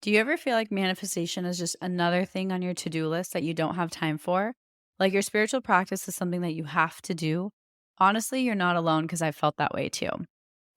Do you ever feel like manifestation is just another thing on your to-do list that you don't have time for? Like your spiritual practice is something that you have to do? Honestly, you're not alone because I felt that way too.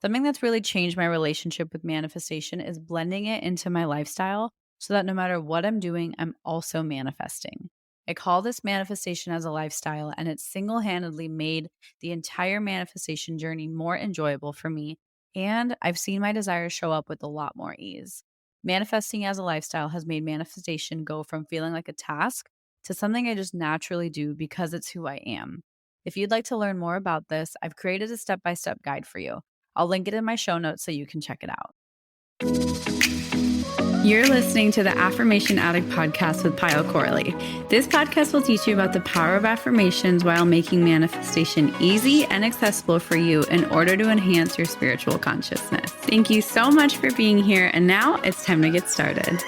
Something that's really changed my relationship with manifestation is blending it into my lifestyle so that no matter what I'm doing, I'm also manifesting. I call this manifestation as a lifestyle, and it's single handedly made the entire manifestation journey more enjoyable for me. And I've seen my desires show up with a lot more ease. Manifesting as a lifestyle has made manifestation go from feeling like a task to something I just naturally do because it's who I am. If you'd like to learn more about this, I've created a step by step guide for you. I'll link it in my show notes so you can check it out. You're listening to the Affirmation Addict podcast with Pyle Corley. This podcast will teach you about the power of affirmations while making manifestation easy and accessible for you in order to enhance your spiritual consciousness. Thank you so much for being here, and now it's time to get started.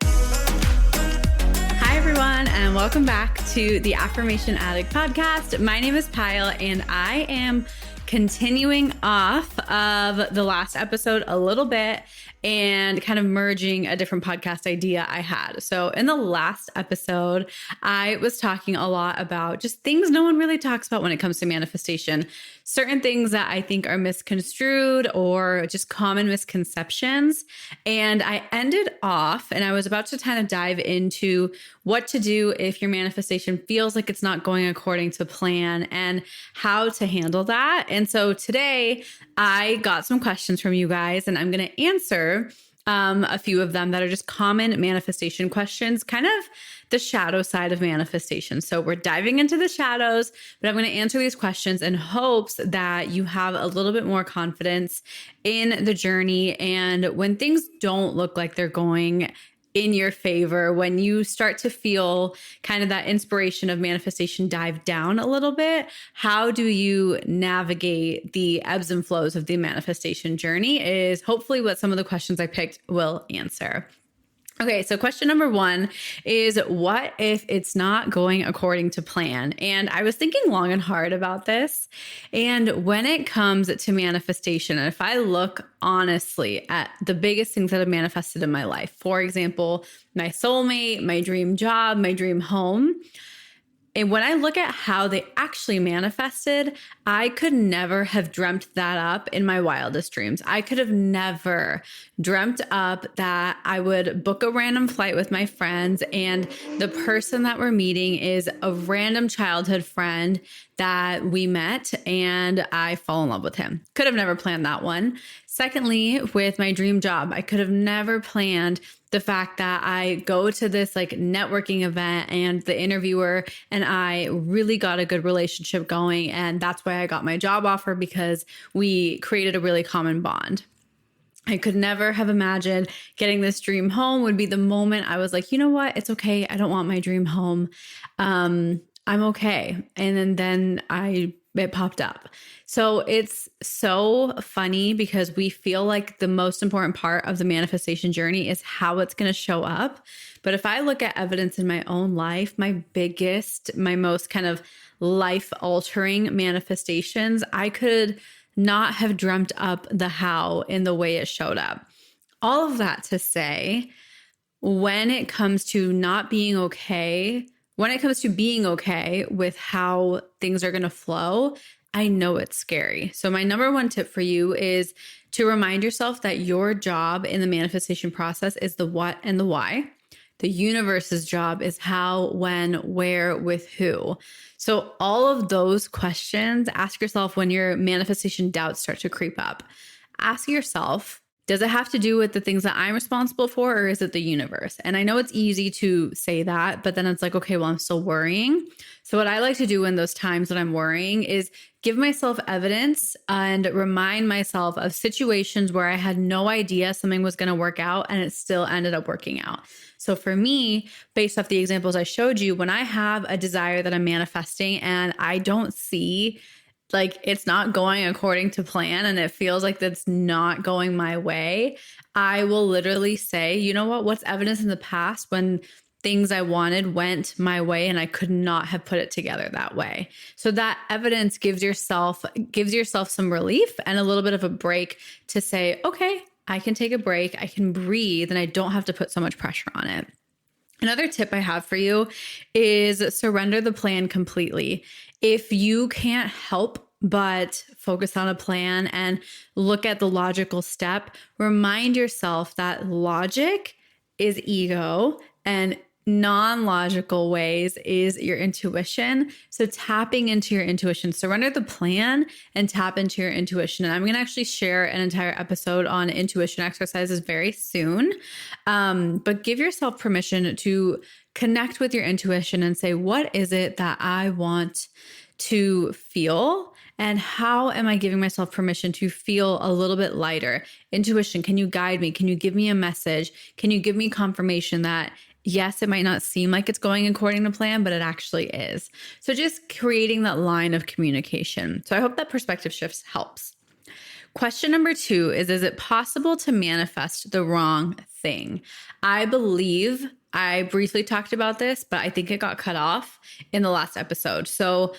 Hi, everyone, and welcome back to the Affirmation Addict podcast. My name is Pyle, and I am continuing off of the last episode a little bit and kind of merging a different podcast idea I had. So in the last episode, I was talking a lot about just things no one really talks about when it comes to manifestation, certain things that I think are misconstrued or just common misconceptions. And I ended off, and I was about to kind of dive into what to do if your manifestation feels like it's not going according to plan and how to handle that. And so today I got some questions from you guys, and I'm going to answer a few of them that are just common manifestation questions, kind of the shadow side of manifestation. So we're diving into the shadows, but I'm going to answer these questions in hopes that you have a little bit more confidence in the journey. And when things don't look like they're going in your favor, when you start to feel kind of that inspiration of manifestation dive down a little bit, how do you navigate the ebbs and flows of the manifestation journey is hopefully what some of the questions I picked will answer. Okay, so question number one is, what if it's not going according to plan? And I was thinking long and hard about this. And when it comes to manifestation, and if I look honestly at the biggest things that have manifested in my life, for example, my soulmate, my dream job, my dream home, and when I look at how they actually manifested, I could never have dreamt that up in my wildest dreams. I could have never dreamt up that I would book a random flight with my friends, and the person that we're meeting is a random childhood friend that we met, and I fall in love with him. Could have never planned that one. Secondly, with my dream job, I could have never planned the fact that I go to this like networking event and the interviewer and I really got a good relationship going. And that's why I got my job offer, because we created a really common bond. I could never have imagined getting this dream home would be the moment I was like, you know what? It's okay. I don't want my dream home. I'm okay. And then it popped up. So it's so funny because we feel like the most important part of the manifestation journey is how it's going to show up. But if I look at evidence in my own life, my most kind of life altering manifestations, I could not have dreamt up the how in the way it showed up. All of that to say, when it comes to being okay with how things are going to flow, I know it's scary. So my number one tip for you is to remind yourself that your job in the manifestation process is the what and the why. The universe's job is how, when, where, with who. So all of those questions, ask yourself when your manifestation doubts start to creep up. Ask yourself, does it have to do with the things that I'm responsible for, or is it the universe? And I know it's easy to say that, but then it's like, okay, well, I'm still worrying. So what I like to do in those times when I'm worrying is give myself evidence and remind myself of situations where I had no idea something was going to work out and it still ended up working out. So for me, based off the examples I showed you, when I have a desire that I'm manifesting and I don't see like it's not going according to plan and it feels like that's not going my way, I will literally say, you know what? What's evidence in the past when things I wanted went my way and I could not have put it together that way. So that evidence gives yourself some relief and a little bit of a break to say, okay, I can take a break, I can breathe, and I don't have to put so much pressure on it. Another tip I have for you is surrender the plan completely. If you can't help but focus on a plan and look at the logical step, remind yourself that logic is ego and non-logical ways is your intuition. So tapping into your intuition, surrender the plan and tap into your intuition. And I'm going to actually share an entire episode on intuition exercises very soon. But give yourself permission to connect with your intuition and say, what is it that I want to feel? And how am I giving myself permission to feel a little bit lighter? Intuition, can you guide me? Can you give me a message? Can you give me confirmation that yes, it might not seem like it's going according to plan, but it actually is. So just creating that line of communication. So I hope that perspective shifts helps. Question number 2 is it possible to manifest the wrong thing? I believe I briefly talked about this, but I think it got cut off in the last episode. So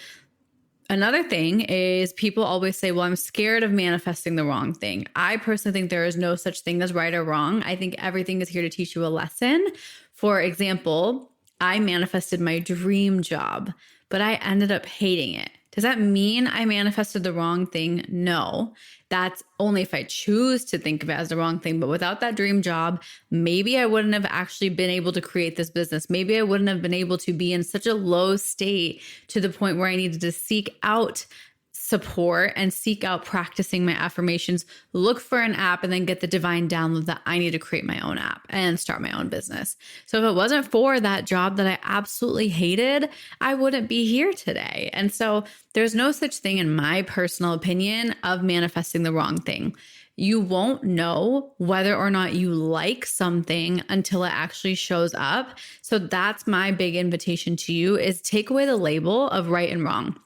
another thing is people always say, well, I'm scared of manifesting the wrong thing. I personally think there is no such thing as right or wrong. I think everything is here to teach you a lesson. For example, I manifested my dream job, but I ended up hating it. Does that mean I manifested the wrong thing? No, that's only if I choose to think of it as the wrong thing. But without that dream job, maybe I wouldn't have actually been able to create this business. Maybe I wouldn't have been able to be in such a low state to the point where I needed to seek out support and seek out practicing my affirmations, look for an app, and then get the divine download that I need to create my own app and start my own business. So if it wasn't for that job that I absolutely hated, I wouldn't be here today. And so there's no such thing, in my personal opinion, of manifesting the wrong thing. You won't know whether or not you like something until it actually shows up. So that's my big invitation to you, is take away the label of right and wrong.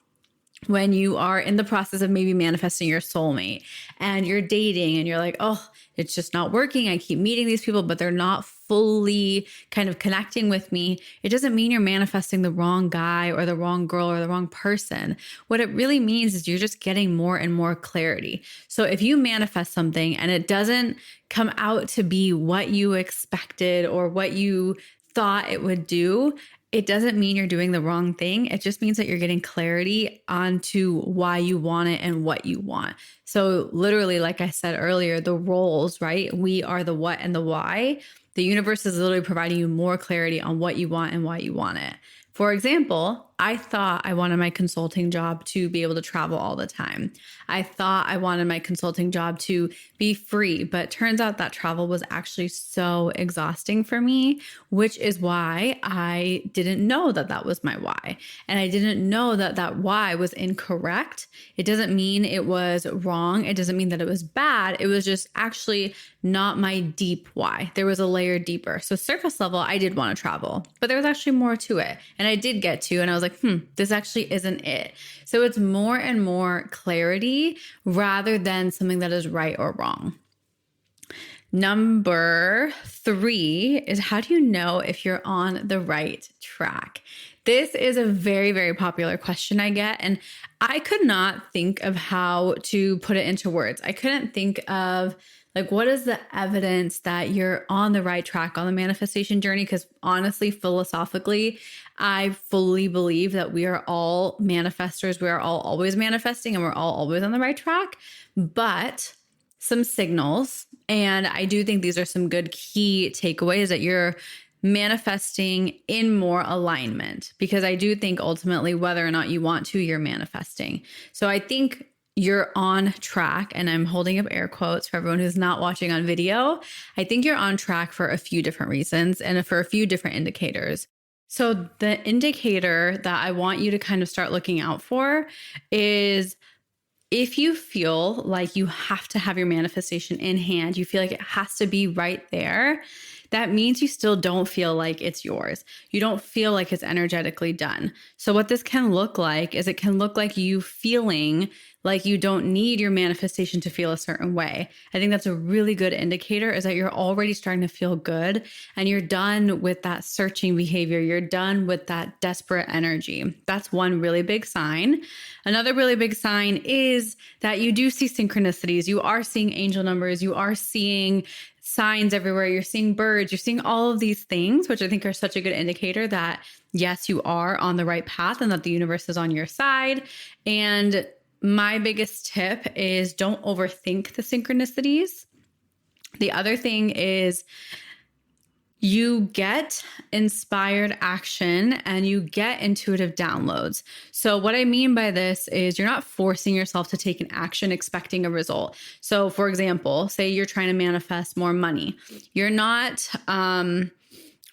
When you are in the process of maybe manifesting your soulmate and you're dating and you're like, oh, it's just not working. I keep meeting these people, but they're not fully kind of connecting with me. It doesn't mean you're manifesting the wrong guy or the wrong girl or the wrong person. What it really means is you're just getting more and more clarity. So if you manifest something and it doesn't come out to be what you expected or what you thought it would do, it doesn't mean you're doing the wrong thing. It just means that you're getting clarity onto why you want it and what you want. So literally, like I said earlier, the roles, right? We are the what and the why. The universe is literally providing you more clarity on what you want and why you want it. For example, I thought I wanted my consulting job to be able to travel all the time. I thought I wanted my consulting job to be free, but turns out that travel was actually so exhausting for me, which is why I didn't know that that was my why. And I didn't know that that why was incorrect. It doesn't mean it was wrong. It doesn't mean that it was bad. It was just actually not my deep why. There was a layer deeper. So surface level, I did want to travel, but there was actually more to it. And I did get to, and I was like, this actually isn't it. So it's more and more clarity rather than something that is right or wrong. Number 3 is, how do you know if you're on the right track? This is a very, very popular question I get, and I could not think of how to put it into words. I couldn't think of what is the evidence that you're on the right track on the manifestation journey? Because honestly, philosophically, I fully believe that we are all manifestors. We are all always manifesting and we're all always on the right track. But some signals, and I do think these are some good key takeaways, that you're manifesting in more alignment, because I do think ultimately, whether or not you want to, you're manifesting. So I think you're on track, and I'm holding up air quotes for everyone who's not watching on video. I think you're on track for a few different reasons and for a few different indicators. So the indicator that I want you to kind of start looking out for is, if you feel like you have to have your manifestation in hand, you feel like it has to be right there, that means you still don't feel like it's yours. You don't feel like it's energetically done. So what this can look like is it can look like you feeling like you don't need your manifestation to feel a certain way. I think that's a really good indicator, is that you're already starting to feel good and you're done with that searching behavior. You're done with that desperate energy. That's one really big sign. Another really big sign is that you do see synchronicities. You are seeing angel numbers. You are seeing signs everywhere. You're seeing birds. You're seeing all of these things, which I think are such a good indicator that yes, you are on the right path and that the universe is on your side. And my biggest tip is don't overthink the synchronicities. The other thing is you get inspired action and you get intuitive downloads. So what I mean by this is you're not forcing yourself to take an action expecting a result. So for example, say you're trying to manifest more money. You're not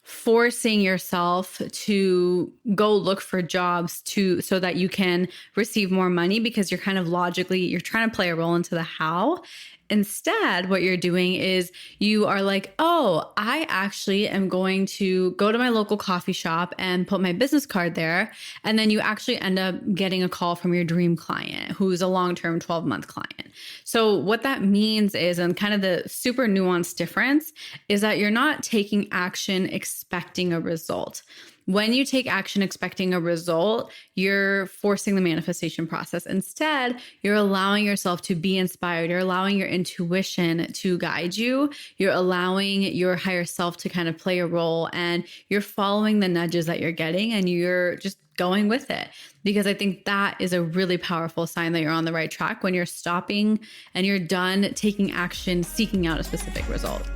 forcing yourself to go look for jobs so that you can receive more money, because you're kind of you're trying to play a role into the how. Instead, what you're doing is you are like, oh, I actually am going to go to my local coffee shop and put my business card there. And then you actually end up getting a call from your dream client who's a long-term 12-month client. So what that means is, and kind of the super nuanced difference, is that you're not taking action expecting a result. When you take action expecting a result, you're forcing the manifestation process. Instead, you're allowing yourself to be inspired. You're allowing your intuition to guide you. You're allowing your higher self to kind of play a role, and you're following the nudges that you're getting and you're just going with it. Because I think that is a really powerful sign that you're on the right track, when you're stopping and you're done taking action, seeking out a specific result.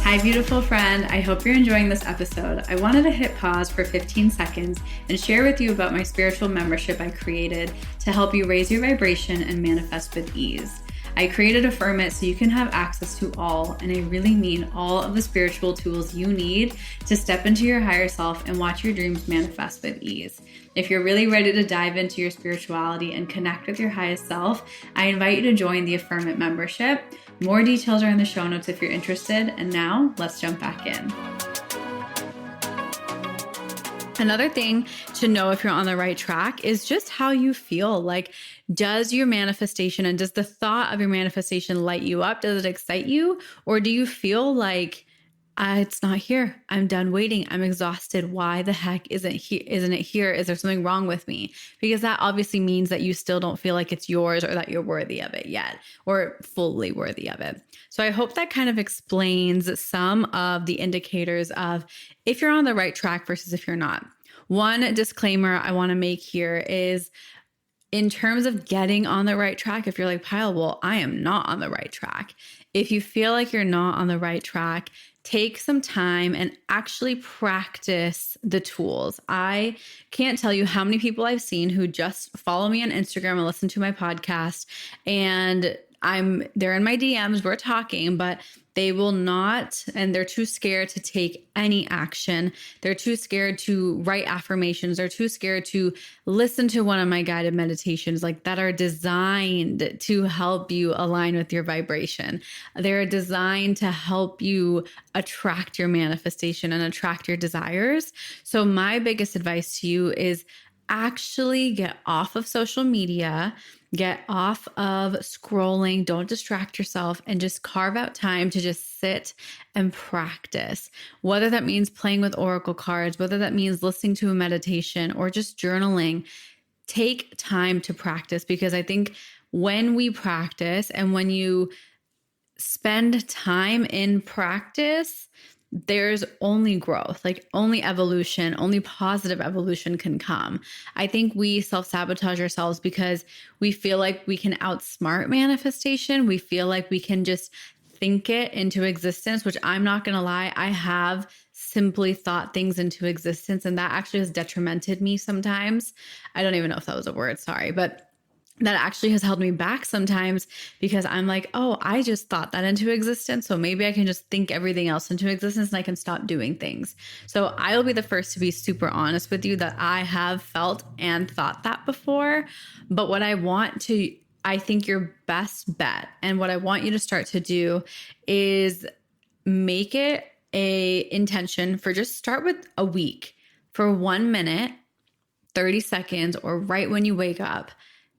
Hi, beautiful friend. I hope you're enjoying this episode. I wanted to hit pause for 15 seconds and share with you about my spiritual membership I created to help you raise your vibration and manifest with ease. I created Affirm It so you can have access to all, and I really mean all, of the spiritual tools you need to step into your higher self and watch your dreams manifest with ease. If you're really ready to dive into your spirituality and connect with your highest self, I invite you to join the Affirm It membership. More details are in the show notes if you're interested. And now let's jump back in. Another thing to know if you're on the right track is just how you feel. Like, does your manifestation and does the thought of your manifestation light you up? Does it excite you? Or do you feel like it's not here? I'm done waiting. I'm exhausted. Why the heck isn't it here? Is there something wrong with me? Because that obviously means that you still don't feel like it's yours, or that you're worthy of it yet, or fully worthy of it. So I hope that kind of explains some of the indicators of if you're on the right track versus if you're not. One disclaimer I want to make here is, in terms of getting on the right track, if you're like, Pyle, well, I am not on the right track. If you feel like you're not on the right track, take some time and actually practice the tools. I can't tell you how many people I've seen who just follow me on Instagram and listen to my podcast, and they're in my DMs, we're talking, but they will not, and they're too scared to take any action. They're too scared to write affirmations. They're too scared to listen to one of my guided meditations, like, that are designed to help you align with your vibration. They're designed to help you attract your manifestation and attract your desires. So my biggest advice to you is actually get off of social media, get off of scrolling, don't distract yourself, and just carve out time to just sit and practice. Whether that means playing with oracle cards, whether that means listening to a meditation, or just journaling, take time to practice. Because I think when we practice and when you spend time in practice, there's only growth, like only evolution, only positive evolution can come. I think we self-sabotage ourselves because we feel like we can outsmart manifestation. We feel like we can just think it into existence, which, I'm not going to lie, I have simply thought things into existence, and that actually has detrimented me sometimes. I don't even know if that was a word, sorry, but that actually has held me back sometimes, because I'm like, oh, I just thought that into existence, so maybe I can just think everything else into existence and I can stop doing things. So I will be the first to be super honest with you that I have felt and thought that before. But what I want to I think your best bet, and what I want you to start to do, is make it a intention for just start with a week for 1 minute, 30 seconds, or right when you wake up.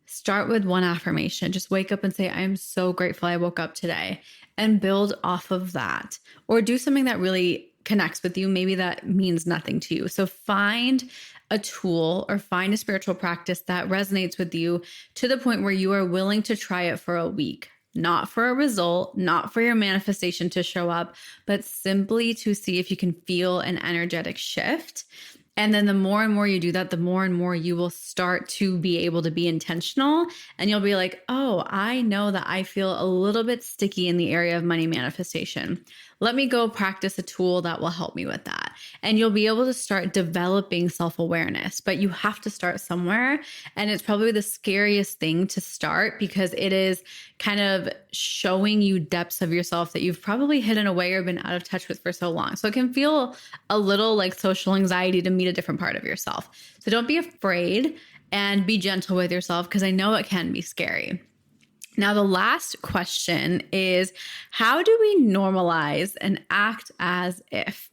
Start with one affirmation. Just wake up and say, I am so grateful I woke up today, and build off of that. Or do something that really connects with you. Maybe that means nothing to you. So find a tool or find a spiritual practice that resonates with you to the point where you are willing to try it for a week. Not for a result, not for your manifestation to show up, but simply to see if you can feel an energetic shift. And then the more and more you do that, the more and more you will start to be able to be intentional. And you'll be like, oh, I know that I feel a little bit sticky in the area of money manifestation. Let me go practice a tool that will help me with that. And you'll be able to start developing self-awareness, but you have to start somewhere. And it's probably the scariest thing to start because it is kind of showing you depths of yourself that you've probably hidden away or been out of touch with for so long. So it can feel a little like social anxiety to meet a different part of yourself. So don't be afraid and be gentle with yourself because I know it can be scary. Now, the last question is, how do we normalize and act as if?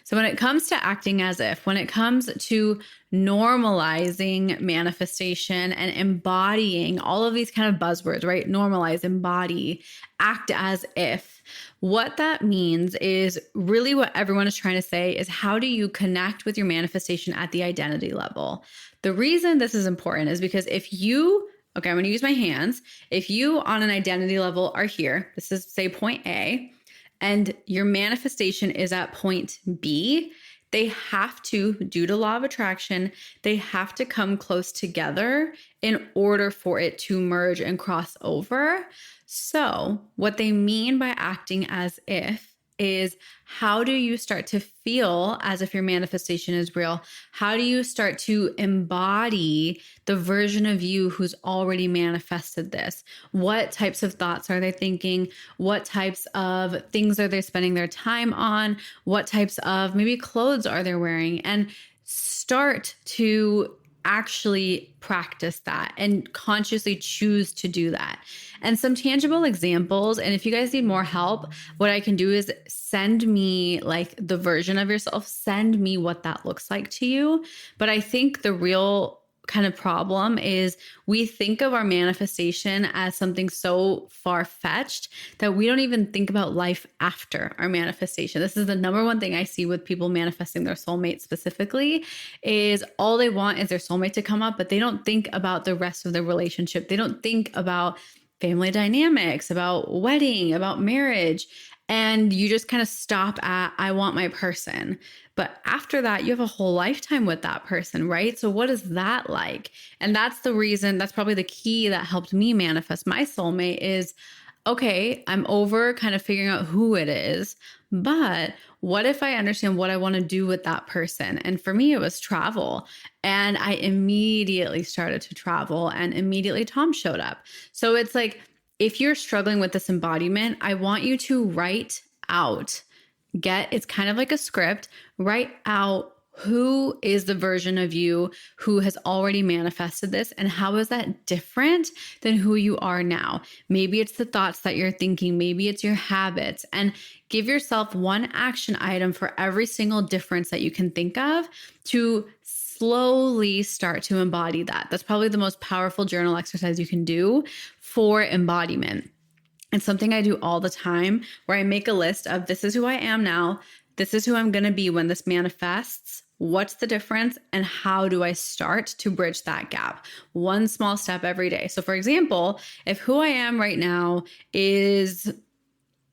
So when it comes to acting as if, when it comes to normalizing manifestation and embodying all of these kind of buzzwords, right? Normalize, embody, act as if. What that means is really what everyone is trying to say is, how do you connect with your manifestation at the identity level? The reason this is important is because if you okay, I'm going to use my hands. If you on an identity level are here, this is say point A, and your manifestation is at point B, they have to, due to law of attraction, they have to come close together in order for it to merge and cross over. So what they mean by acting as if is, how do you start to feel as if your manifestation is real? How do you start to embody the version of you who's already manifested this? What types of thoughts are they thinking? What types of things are they spending their time on? What types of maybe clothes are they wearing? And start to actually practice that and consciously choose to do that. And some tangible examples, and if you guys need more help, what I can do is send me like the version of yourself, send me what that looks like to you. But I think the real kind of problem is we think of our manifestation as something so far-fetched that we don't even think about life after our manifestation. This is the number one thing I see with people manifesting their soulmate specifically, is all they want is their soulmate to come up, but they don't think about the rest of the relationship. They don't think about family dynamics, about wedding, about marriage. And you just kind of stop at, I want my person. But after that, you have a whole lifetime with that person, right? So what is that like? And that's the reason, that's probably the key that helped me manifest my soulmate is, okay, I'm over kind of figuring out who it is, but what if I understand what I want to do with that person? And for me, it was travel. And I immediately started to travel, and immediately Tom showed up. So it's like, if you're struggling with this embodiment, I want you to write out, it's kind of like a script, write out who is the version of you who has already manifested this, and how is that different than who you are now? Maybe it's the thoughts that you're thinking, maybe it's your habits, and give yourself one action item for every single difference that you can think of to slowly start to embody that. That's probably the most powerful journal exercise you can do for embodiment. It's something I do all the time where I make a list of, this is who I am now. This is who I'm going to be when this manifests. What's the difference? And how do I start to bridge that gap? One small step every day. So for example, if who I am right now is,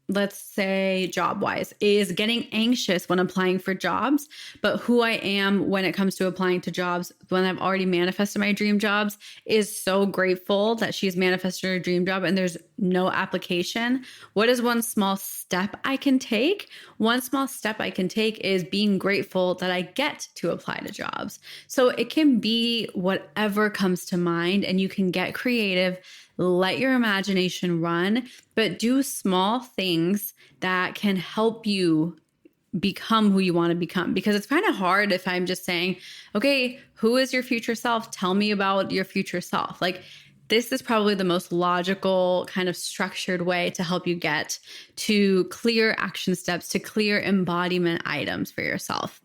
let's say job-wise, is getting anxious when applying for jobs, but who I am when it comes to applying to jobs, when I've already manifested my dream jobs, is so grateful that she's manifested her dream job and there's no application. What is one small step I can take? One small step I can take is being grateful that I get to apply to jobs. So it can be whatever comes to mind, and you can get creative. Let your imagination run, but do small things that can help you become who you want to become. Because it's kind of hard if I'm just saying, okay, who is your future self? Tell me about your future self. Like, this is probably the most logical kind of structured way to help you get to clear action steps, to clear embodiment items for yourself.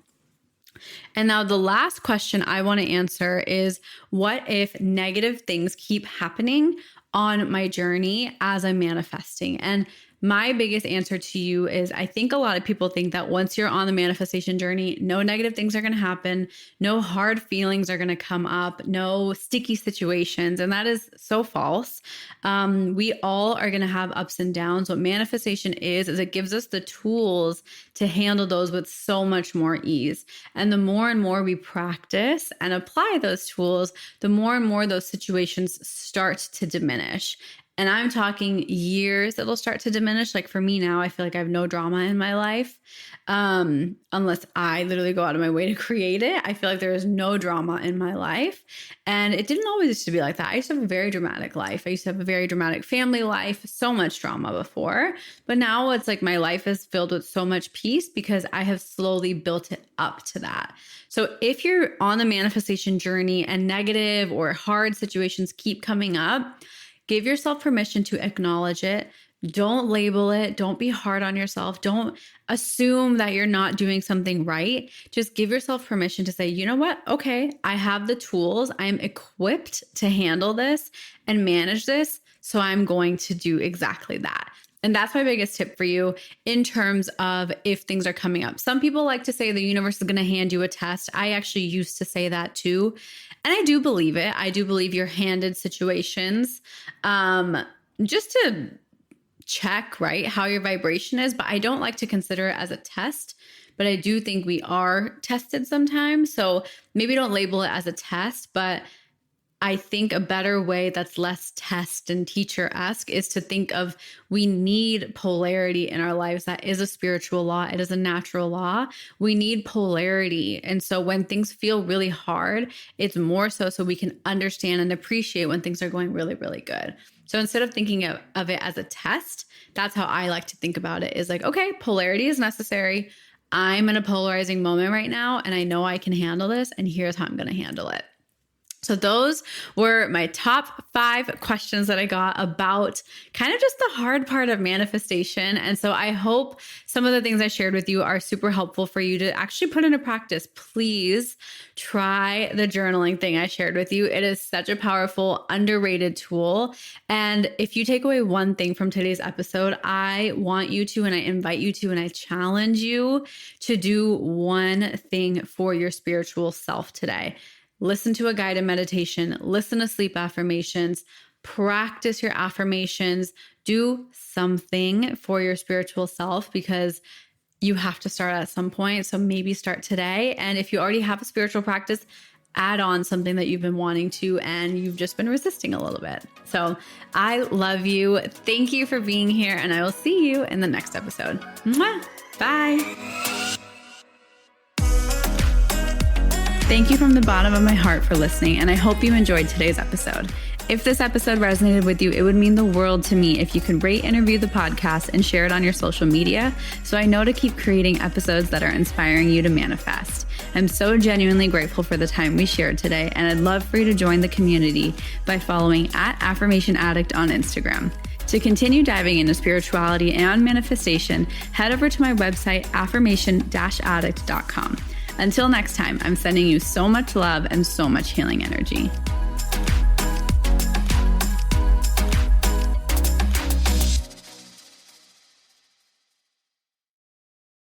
And now the last question I want to answer is, what if negative things keep happening on my journey as I'm manifesting? And my biggest answer to you is, I think a lot of people think that once you're on the manifestation journey, no negative things are going to happen, no hard feelings are going to come up, no sticky situations. And that is so false. We all are going to have ups and downs. What manifestation is it gives us the tools to handle those with so much more ease. And the more and more we practice and apply those tools, the more and more those situations start to diminish. And I'm talking years it'll start to diminish. Like for me now, I feel like I have no drama in my life. Unless I literally go out of my way to create it. I feel like there is no drama in my life. And it didn't always used to be like that. I used to have a very dramatic life. I used to have a very dramatic family life, so much drama before. But now it's like my life is filled with so much peace because I have slowly built it up to that. So if you're on the manifestation journey and negative or hard situations keep coming up, give yourself permission to acknowledge it. Don't label it. Don't be hard on yourself. Don't assume that you're not doing something right. Just give yourself permission to say, you know what? Okay, I have the tools. I'm equipped to handle this and manage this. So I'm going to do exactly that. And that's my biggest tip for you in terms of if things are coming up. Some people like to say the universe is going to hand you a test. I actually used to say that too. And I do believe it. I do believe you're handed situations just to check, right, how your vibration is. But I don't like to consider it as a test. But I do think we are tested sometimes. So maybe don't label it as a test, but I think a better way that's less test and teacher-esque is to think of, we need polarity in our lives. That is a spiritual law. It is a natural law. We need polarity. And so when things feel really hard, it's more so we can understand and appreciate when things are going really, really good. So instead of thinking of it as a test, that's how I like to think about it, is like, okay, polarity is necessary. I'm in a polarizing moment right now, and I know I can handle this, and here's how I'm going to handle it. So those were my top 5 questions that I got about kind of just the hard part of manifestation. And so I hope some of the things I shared with you are super helpful for you to actually put into practice. Please try the journaling thing I shared with you. It is such a powerful, underrated tool. And if you take away one thing from today's episode, I want you to, and I invite you to, and I challenge you to do one thing for your spiritual self today. Listen to a guided meditation, listen to sleep affirmations, practice your affirmations, do something for your spiritual self, because you have to start at some point. So maybe start today. And if you already have a spiritual practice, add on something that you've been wanting to and you've just been resisting a little bit. So I love you. Thank you for being here, and I will see you in the next episode. Mwah! Bye. Thank you from the bottom of my heart for listening, and I hope you enjoyed today's episode. If this episode resonated with you, it would mean the world to me if you could rate and review the podcast and share it on your social media, so I know to keep creating episodes that are inspiring you to manifest. I'm so genuinely grateful for the time we shared today, and I'd love for you to join the community by following @AffirmationAddict on Instagram. To continue diving into spirituality and manifestation, head over to my website, affirmation-addict.com. Until next time, I'm sending you so much love and so much healing energy.